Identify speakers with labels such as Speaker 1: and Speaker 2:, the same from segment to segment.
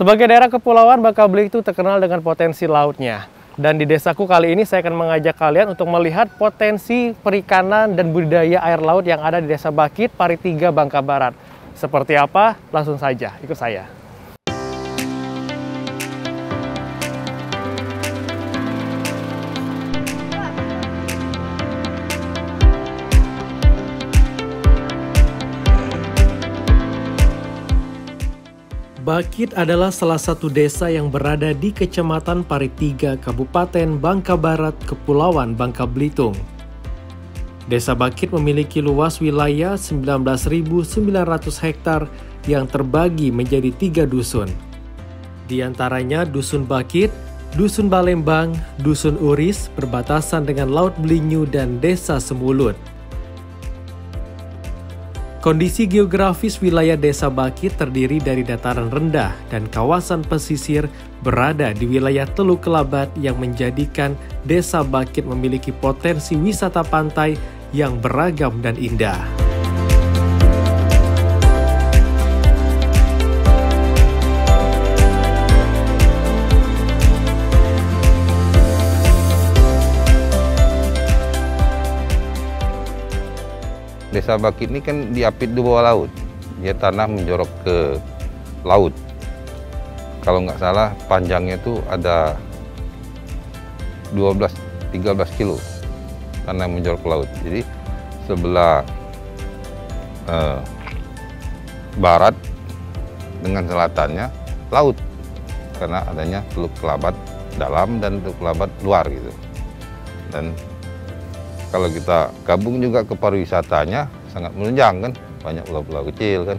Speaker 1: Sebagai daerah kepulauan, Bangka Belitung terkenal dengan potensi lautnya. Dan di desaku kali ini saya akan mengajak kalian untuk melihat potensi perikanan dan budidaya air laut yang ada di Desa Bakit, Pari 3, Bangka Barat. Seperti apa? Langsung saja, ikut saya. Bakit adalah salah satu desa yang berada di Kecamatan Pari 3, Kabupaten Bangka Barat, Kepulauan Bangka Belitung. Desa Bakit memiliki luas wilayah 19.900 hektar yang terbagi menjadi 3 dusun. Di antaranya Dusun Bakit, Dusun Balembang, Dusun Uris, berbatasan dengan Laut Belinyu dan Desa Semulut. Kondisi geografis wilayah Desa Bakit terdiri dari dataran rendah dan kawasan pesisir berada di wilayah Teluk Kelabat yang menjadikan Desa Bakit memiliki potensi wisata pantai yang beragam dan indah.
Speaker 2: Desa Bakit ini kan diapit di bawah laut, dia tanah menjorok ke laut. Kalau nggak salah panjangnya itu ada 12-13 kilo tanah menjorok ke laut. Jadi sebelah barat dengan selatannya laut, karena adanya Teluk Kelabat dalam dan Teluk Kelabat luar gitu. Dan kalau kita gabung juga ke pariwisatanya sangat menunjang kan, banyak pulau-pulau kecil kan.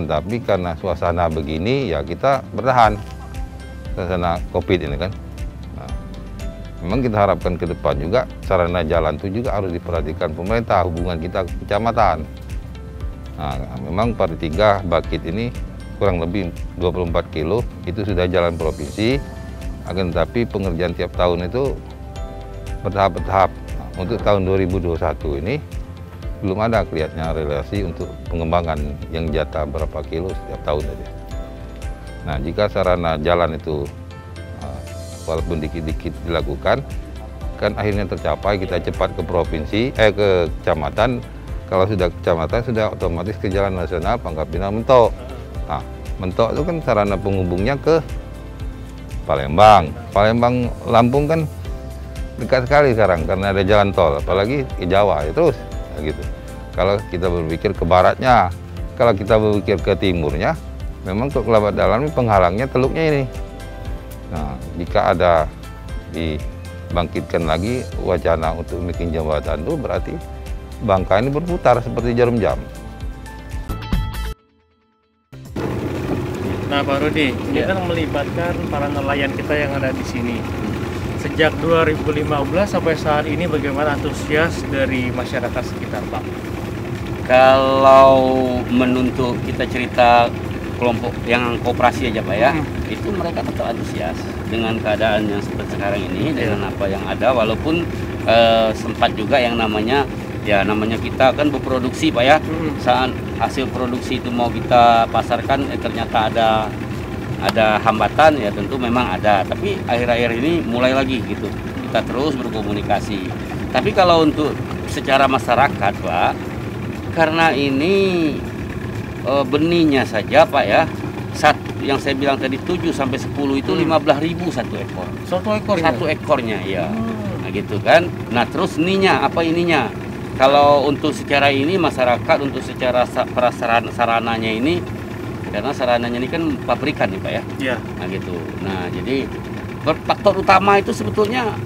Speaker 2: Tapi karena suasana begini ya kita bertahan, suasana COVID ini kan. Nah, memang kita harapkan ke depan juga sarana jalan itu juga harus diperhatikan pemerintah, hubungan kita ke kecamatan. Nah, memang Pari 3 Bakit ini kurang lebih 24 kilo, itu sudah jalan provinsi. Akan tetapi pengerjaan tiap tahun itu bertahap-bertahap. Untuk tahun 2021 ini belum ada kelihatannya relasi untuk pengembangan yang jatah berapa kilo setiap tahun saja. Nah, jika sarana jalan itu walaupun dikit-dikit dilakukan, kan akhirnya tercapai, kita cepat ke provinsi, ke kecamatan. Kalau sudah kecamatan sudah otomatis ke jalan nasional Pangkal Pinang Mentok. Nah, Mentok itu kan sarana penghubungnya ke Palembang. Palembang Lampung kan dekat sekali sekarang karena ada jalan tol, apalagi ke Jawa ya terus gitu. Kalau kita berpikir ke baratnya, kalau kita berpikir ke timurnya, memang Teluk Kelabat dalam ini penghalangnya teluknya ini. Nah, jika ada dibangkitkan lagi wacana untuk bikin jembatan itu berarti Bangka ini berputar seperti jarum jam.
Speaker 1: Nah, Pak Rudi, ini kan melibatkan para nelayan kita yang ada di sini. Sejak 2015 sampai saat ini bagaimana antusias dari masyarakat sekitar, Pak?
Speaker 3: Kalau menuntut kita cerita kelompok yang koperasi aja Pak ya, itu mereka tetap antusias dengan keadaan yang seperti sekarang ini, dengan apa yang ada, walaupun sempat juga yang namanya kita kan berproduksi Pak ya, saat hasil produksi itu mau kita pasarkan ternyata ada hambatan ya, tentu memang ada, tapi akhir-akhir ini mulai lagi gitu, kita terus berkomunikasi. Tapi kalau untuk secara masyarakat Pak, karena ini benihnya saja Pak ya, yang saya bilang tadi 7 sampai 10 itu 15.000 satu ekor. Satu ekornya ya. Nah gitu kan. Nah terus ininya apa ininya? Kalau untuk secara ini masyarakat untuk secara sarananya ini, karena sarananya ini kan pabrikan nih Pak ya. Iya. Nah gitu. Nah jadi faktor utama itu sebetulnya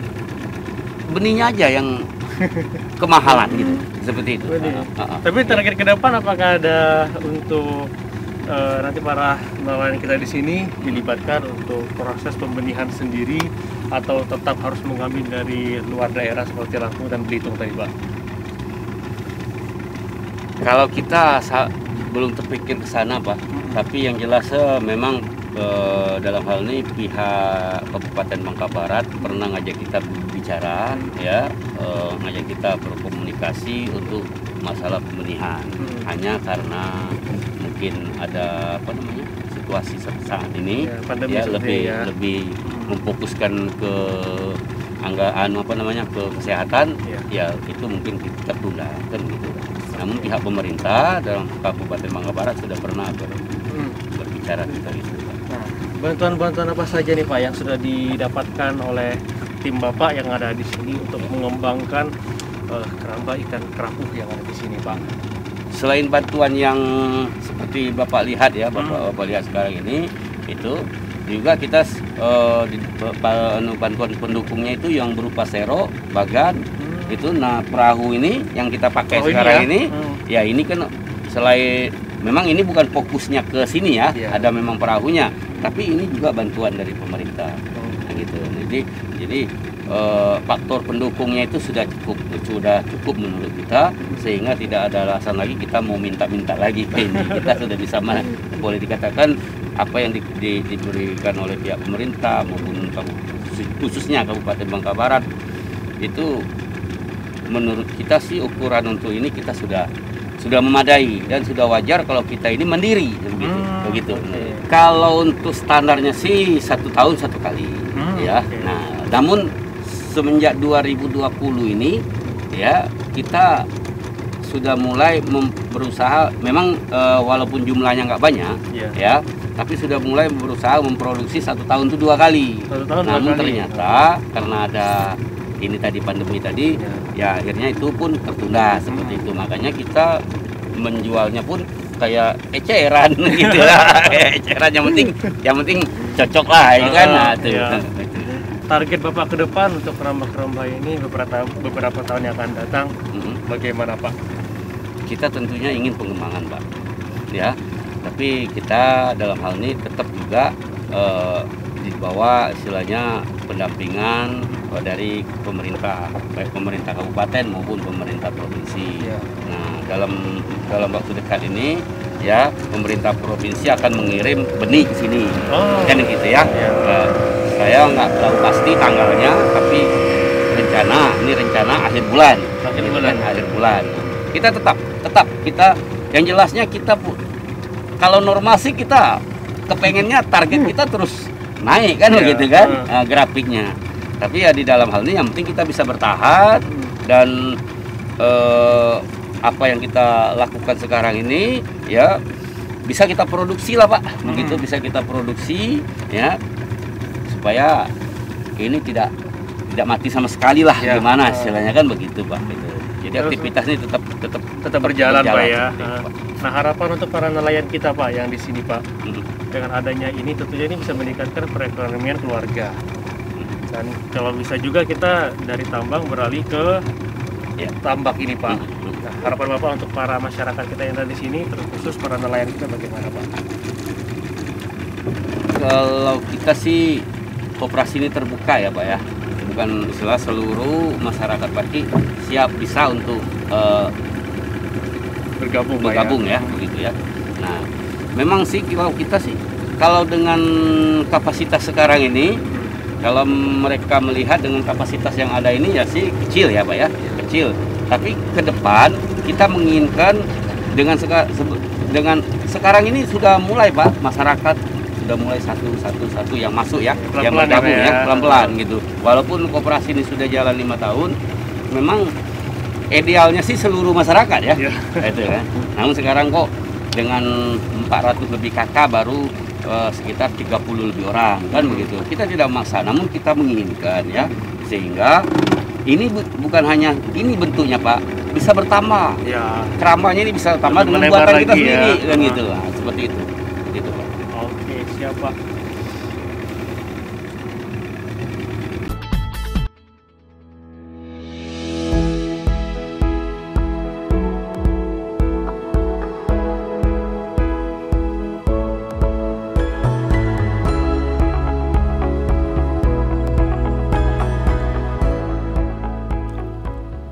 Speaker 3: benihnya aja yang kemahalan gitu. Seperti itu.
Speaker 1: Tapi target ke depan apakah ada untuk nanti para nelayan kita di sini dilibatkan untuk proses pembenihan sendiri atau tetap harus mengambil dari luar daerah seperti Lampung dan Belitung tadi, Pak?
Speaker 3: Kalau kita belum terpikir ke sana Pak, tapi yang jelas memang dalam hal ini pihak Kabupaten Bangka Barat pernah ngajak kita bicara ya, ngajak kita berkomunikasi untuk masalah pembenihan. Hanya karena mungkin ada situasi saat ini
Speaker 1: pandemi
Speaker 3: ya lebih memfokuskan ke ke kesehatan ya itu mungkin kita tunda kan gitu. Namun pihak pemerintah dalam Kabupaten Bangka Barat sudah pernah berbicara tentang itu.
Speaker 1: Nah, bantuan-bantuan apa saja nih Pak yang sudah didapatkan oleh tim Bapak yang ada di sini untuk mengembangkan keramba ikan kerapu yang ada di sini Pak?
Speaker 3: Selain bantuan yang seperti Bapak lihat ya, Bapak lihat sekarang ini, itu juga kita bantuan pendukungnya itu yang berupa sero, bagan, itu. Nah perahu ini yang kita pakai sekarang ini, ya ini kan selain memang ini bukan fokusnya ke sini ya, ada memang perahunya, tapi ini juga bantuan dari pemerintah, gitu. Jadi faktor pendukungnya itu sudah cukup menurut kita, sehingga tidak ada alasan lagi kita mau minta lagi ke ini. Kita sudah bisa boleh dikatakan apa yang diberikan oleh pihak pemerintah maupun khususnya Kabupaten Bangka Barat itu menurut kita sih ukuran untuk ini kita sudah memadai dan sudah wajar kalau kita ini mandiri begitu. Kalau untuk standarnya sih 1 tahun 1 kali ya. Nah, namun semenjak 2020 ini ya kita sudah mulai berusaha, memang walaupun jumlahnya nggak banyak ya, tapi sudah mulai berusaha memproduksi 1 tahun itu 2 kali. Namun ternyata karena ada ini tadi pandemi tadi ya akhirnya itu pun tertunda seperti itu. Makanya kita menjualnya pun kayak eceran gitu lah. Eceran yang penting cocok lah ya kan. Nah, itu.
Speaker 1: Target Bapak ke depan untuk keramba-keramba ini beberapa tahun yang akan datang bagaimana Pak?
Speaker 3: Kita tentunya ingin pengembangan Pak ya, tapi kita dalam hal ini tetap juga di bawah istilahnya pendampingan dari pemerintah, baik pemerintah kabupaten maupun pemerintah provinsi. Nah dalam waktu dekat ini ya pemerintah provinsi akan mengirim benih ke sini, kan gitu ya. Saya nggak tahu pasti tanggalnya, tapi rencana akhir bulan. Akhir bulan. Kita tetap kita yang jelasnya kita kalau normal sih kita kepengennya target kita terus naik kan begitu kan grafiknya. Tapi ya di dalam hal ini yang penting kita bisa bertahan dan apa yang kita lakukan sekarang ini ya bisa kita produksi lah Pak. Begitu bisa kita produksi ya supaya ini tidak mati sama sekali lah gimana istilahnya kan begitu Pak. Gitu. Jadi aktivitas ini tetap berjalan Pak ya. Nah harapan untuk para nelayan kita Pak yang di sini Pak, dengan adanya ini tentunya ini bisa meningkatkan perekonomian keluarga. Dan kalau bisa juga kita dari tambang beralih ke tambak ini Pak. Nah, harapan Bapak untuk para masyarakat kita yang ada di sini, terkhusus para nelayan kita bagaimana Pak? Kalau kita sih koperasi ini terbuka ya Pak ya, bukan istilah seluruh masyarakat Baki siap bisa untuk bergabung ya begitu ya. Nah memang sih kalau kita sih kalau dengan kapasitas sekarang ini, kalau mereka melihat dengan kapasitas yang ada ini ya sih kecil ya Pak ya, kecil. Tapi ke depan kita menginginkan dengan sekarang ini sudah mulai Pak, masyarakat sudah mulai satu yang masuk ya, yang bergabung ya pelan-pelan gitu. Walaupun koperasi ini sudah jalan 5 tahun, memang idealnya sih seluruh masyarakat ya. Itu kan. Namun sekarang kok dengan 400 lebih kakak baru sekitar 30 lebih orang kan begitu. Kita tidak memaksa, namun kita menginginkan ya, sehingga ini bukan hanya ini bentuknya Pak, bisa bertambah. Kerambanya ini bisa tambah dengan buatan kita sendiri kan gitu. Nah, seperti itu. Gitu Pak. Oke, siap Pak.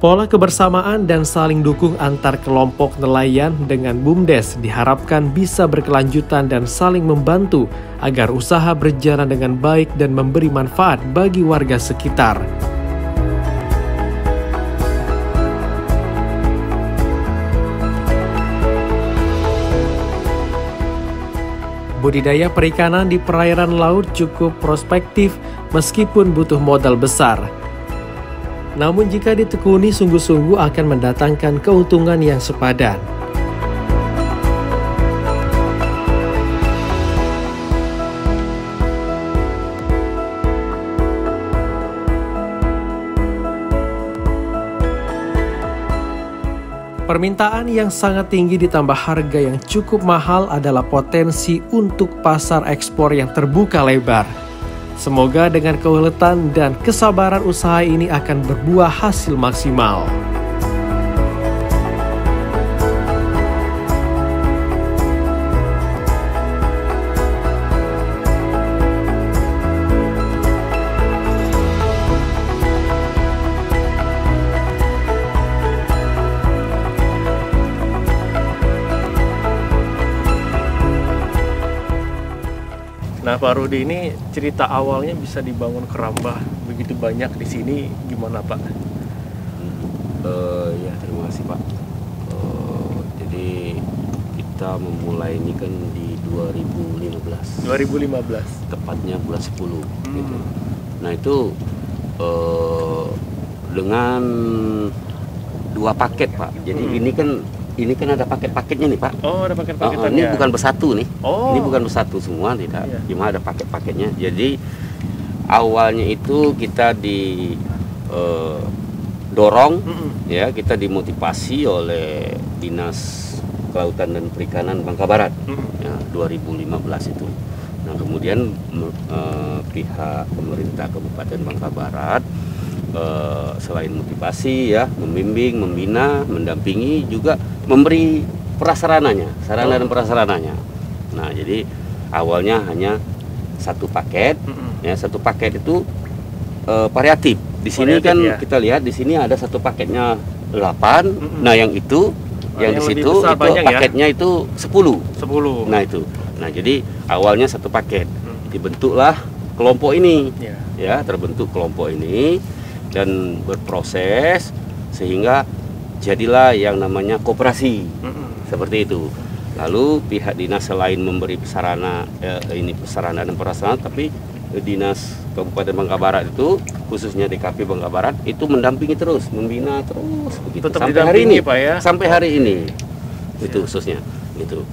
Speaker 1: Pola kebersamaan dan saling dukung antar kelompok nelayan dengan BUMDes diharapkan bisa berkelanjutan dan saling membantu agar usaha berjalan dengan baik dan memberi manfaat bagi warga sekitar. Budidaya perikanan di perairan laut cukup prospektif meskipun butuh modal besar. Namun jika ditekuni sungguh-sungguh akan mendatangkan keuntungan yang sepadan. Permintaan yang sangat tinggi ditambah harga yang cukup mahal adalah potensi untuk pasar ekspor yang terbuka lebar. Semoga dengan keuletan dan kesabaran usaha ini akan berbuah hasil maksimal. Nah, Pak Rudi, ini cerita awalnya bisa dibangun keramba begitu banyak di sini gimana, Pak?
Speaker 3: Ya, terima kasih, Pak. Jadi kita memulai ini kan di 2015.
Speaker 1: 2015.
Speaker 3: Tepatnya bulan 10 gitu. Nah, itu dengan 2 paket, Pak. Jadi ini kan ada paket-paketnya nih, Pak.
Speaker 1: Oh, ada paket-paketannya.
Speaker 3: Ini bukan bersatu nih.
Speaker 1: Oh.
Speaker 3: Ini bukan bersatu semua, tidak.
Speaker 1: Iya.
Speaker 3: Cuma ada paket-paketnya. Jadi awalnya itu kita didorong, ya, kita dimotivasi oleh Dinas Kelautan dan Perikanan Bangka Barat, ya, 2015 itu. Nah, kemudian pihak pemerintah Kabupaten Bangka Barat selain motivasi, ya, membimbing, membina, mendampingi, juga memberi prasarananya, sarana dan prasarananya. Nah, jadi awalnya hanya 1 paket, ya, 1 paket itu variatif. Di sini
Speaker 1: Variatif,
Speaker 3: kan
Speaker 1: ya.
Speaker 3: kita lihat di sini ada 1 paketnya 8. Nah, yang itu, yang di
Speaker 1: yang lebih
Speaker 3: situ
Speaker 1: besar
Speaker 3: itu
Speaker 1: banyak, ya?
Speaker 3: paketnya itu 10.
Speaker 1: 10.
Speaker 3: Nah, itu. Nah, jadi awalnya 1 paket. Dibentuklah kelompok ini.
Speaker 1: Ya.
Speaker 3: Ya, terbentuk kelompok ini dan berproses sehingga jadilah yang namanya koperasi. Seperti itu. Lalu pihak dinas selain memberi sarana, ini sarana dan prasarana, tapi Dinas Kabupaten Bangka Barat itu, khususnya DKP Bangka Barat, itu mendampingi terus, membina terus begitu.
Speaker 1: Tetap
Speaker 3: sampai hari ini,
Speaker 1: Pak, ya?
Speaker 3: Sampai hari ini. Itu khususnya gitu.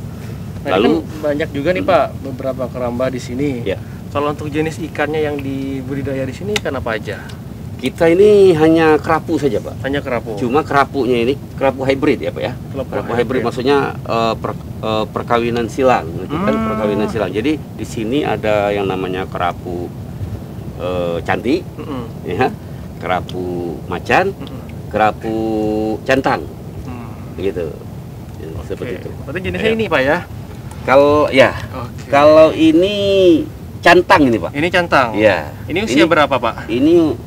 Speaker 1: Nah,
Speaker 3: Lalu
Speaker 1: kan banyak juga nih, Pak, beberapa keramba di sini.
Speaker 3: ya,
Speaker 1: Kalau untuk jenis ikannya yang dibudidaya di sini ikan apa aja?
Speaker 3: kita ini hanya kerapu saja, Pak.
Speaker 1: Hanya kerapu.
Speaker 3: Cuma kerapunya ini kerapu hybrid, ya, Pak, ya. Kerapu hybrid maksudnya perkawinan silang, gitu kan, perkawinan silang. Jadi di sini ada yang namanya kerapu cantik, ya, kerapu macan, kerapu cantang, gitu. Seperti itu.
Speaker 1: Berarti jenisnya ini, Pak, ya?
Speaker 3: Kalau ya,
Speaker 1: Oke.
Speaker 3: kalau ini cantang ini, Pak.
Speaker 1: Ini cantang.
Speaker 3: Iya.
Speaker 1: Ini usia berapa, Pak?
Speaker 3: Ini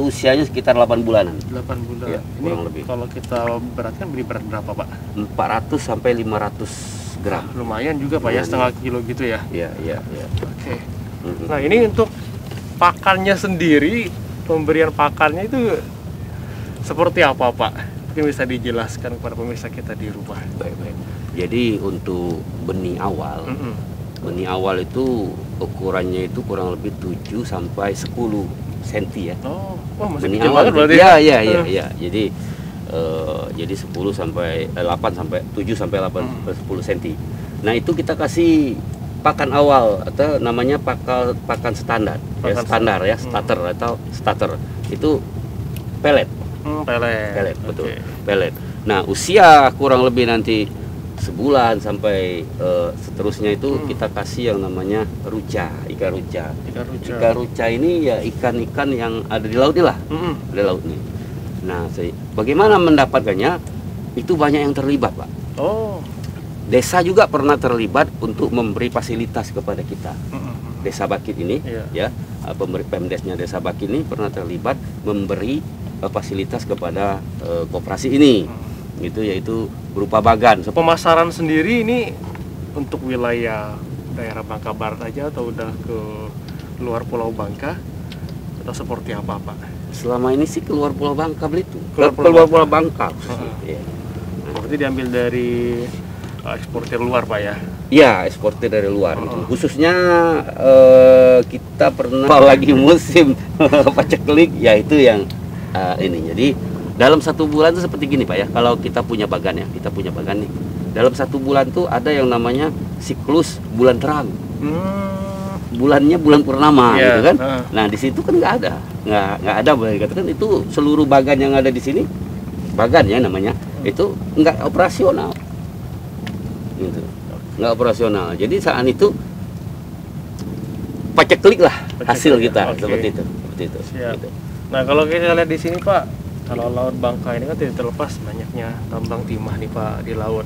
Speaker 3: usianya sekitar 8 bulanan.
Speaker 1: 8 bulan.
Speaker 3: Iya,
Speaker 1: Ini
Speaker 3: kurang lebih.
Speaker 1: kalau kita beratkan beli berat berapa, Pak?
Speaker 3: 400 sampai 500 gram.
Speaker 1: Lumayan juga, Pak, ya,
Speaker 3: Lumayan.
Speaker 1: setengah kilo gitu ya.
Speaker 3: Iya, iya, iya.
Speaker 1: Oke. Nah, ini untuk pakannya sendiri, pemberian pakannya itu seperti apa, Pak? Mungkin bisa dijelaskan kepada pemirsa kita di rumah.
Speaker 3: Baik, baik. Jadi untuk benih awal, benih awal itu ukurannya itu kurang lebih 7 sampai 10 cm, ya.
Speaker 1: Oh, wah, masih
Speaker 3: Benih
Speaker 1: kecil
Speaker 3: awal.
Speaker 1: banget berarti.
Speaker 3: Iya, iya, iya, iya. Jadi 10 sampai 8 sampai 7 sampai 8 sampai 10 cm. Nah, itu kita kasih pakan awal atau namanya pakan standar, ya,
Speaker 1: Pakan
Speaker 3: standar ya, starter atau starter. Itu pelet. Pelet, betul.
Speaker 1: Oke.
Speaker 3: Pelet. Nah, usia kurang lebih nanti sebulan sampai seterusnya itu kita kasih yang namanya ruca, ikan ruca. Ikan ruca ini ya ikan-ikan yang ada di laut ini lah, di laut ini. Nah, bagaimana mendapatkannya? Itu banyak yang terlibat, Pak.
Speaker 1: Oh.
Speaker 3: Desa juga pernah terlibat untuk memberi fasilitas kepada kita. Desa Bakit ini, ya, Pemdesnya Desa Bakit ini pernah terlibat memberi fasilitas kepada koperasi ini, gitu, yaitu berupa bagan.
Speaker 1: Pemasaran sendiri ini untuk wilayah daerah Bangka Barat aja atau udah ke luar Pulau Bangka atau seperti apa, Pak?
Speaker 3: Selama ini sih keluar Pulau Bangka Belitung,
Speaker 1: Keluar
Speaker 3: keluar Pulau Bangka.
Speaker 1: Heeh.
Speaker 3: Iya.
Speaker 1: Berarti diambil dari eksportir luar Pak ya?
Speaker 3: Iya, eksportir dari luar. Gitu. Khususnya kita pernah lagi musim paceklik, ya itu yang ini. Jadi dalam 1 bulan itu seperti gini Pak ya. Kalau kita punya bagan ya, nih. Dalam 1 bulan tuh ada yang namanya siklus bulan terang. Bulannya bulan purnama gitu kan. Nah di situ kan nggak ada boleh dikatakan itu seluruh bagan yang ada di sini, bagan ya namanya, itu nggak operasional. Gitu. Nggak operasional. Jadi saat itu paceklik lah hasil kita seperti itu. Gitu.
Speaker 1: Nah kalau kita lihat di sini Pak, kalau laut Bangka ini kan tidak terlepas banyaknya tambang timah nih Pak di laut.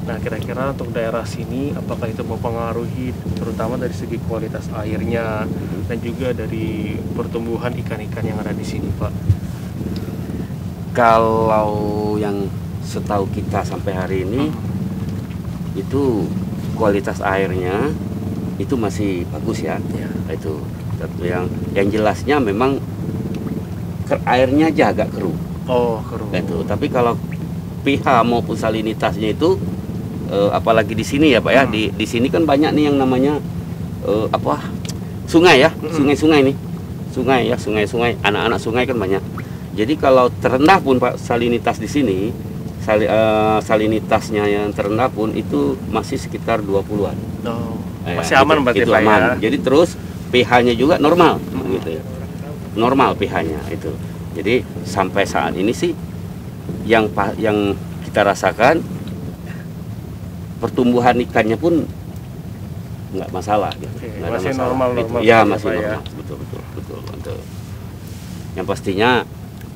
Speaker 1: Nah kira-kira untuk daerah sini apakah itu mempengaruhi terutama dari segi kualitas airnya dan juga dari pertumbuhan ikan-ikan yang ada di sini Pak?
Speaker 3: Kalau yang setahu kita sampai hari ini itu kualitas airnya itu masih bagus ya. Itu yang jelasnya memang airnya aja agak keruh.
Speaker 1: Keruh.
Speaker 3: Itu. Tapi kalau pH maupun salinitasnya itu apalagi di sini ya Pak ya, di sini kan banyak nih yang namanya sungai ya, sungai-sungai nih, sungai anak-anak sungai kan banyak. Jadi kalau terendah pun Pak salinitas di sini, salinitasnya yang terendah pun itu masih sekitar 20-an.
Speaker 1: Masih aman berarti
Speaker 3: itu
Speaker 1: Pak
Speaker 3: aman.
Speaker 1: ya.
Speaker 3: Jadi terus pH-nya juga normal gitu ya. Normal pH-nya itu. Jadi sampai saat ini sih yang kita rasakan pertumbuhan ikannya pun nggak masalah gitu.
Speaker 1: Masih normal
Speaker 3: Ya masih normal. Betul. Yang pastinya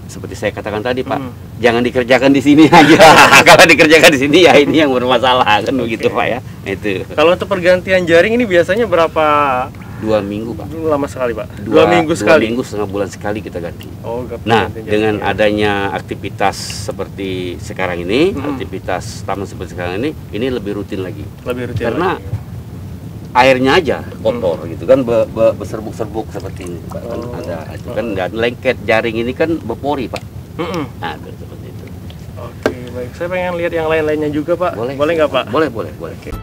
Speaker 3: seperti saya katakan tadi Pak, jangan dikerjakan di sini aja. Kalau dikerjakan di sini ya ini yang bermasalah kan begitu Pak ya. Itu.
Speaker 1: Kalau untuk pergantian jaring ini biasanya berapa?
Speaker 3: 2 minggu Pak.
Speaker 1: Lama sekali Pak. 2 minggu sekali.
Speaker 3: 2 minggu setengah bulan sekali kita ganti.
Speaker 1: Nah
Speaker 3: dengan adanya aktivitas seperti sekarang ini, aktivitas taman seperti sekarang ini lebih rutin lagi. Karena airnya aja kotor gitu kan, berserbuk-serbuk seperti ini Pak. Kan ada itu kan, dan lengket jaring ini kan berpori Pak. Nah seperti itu.
Speaker 1: Oke baik, saya pengen lihat yang lain-lainnya juga Pak. Boleh nggak Pak?
Speaker 3: Boleh.
Speaker 1: Oke.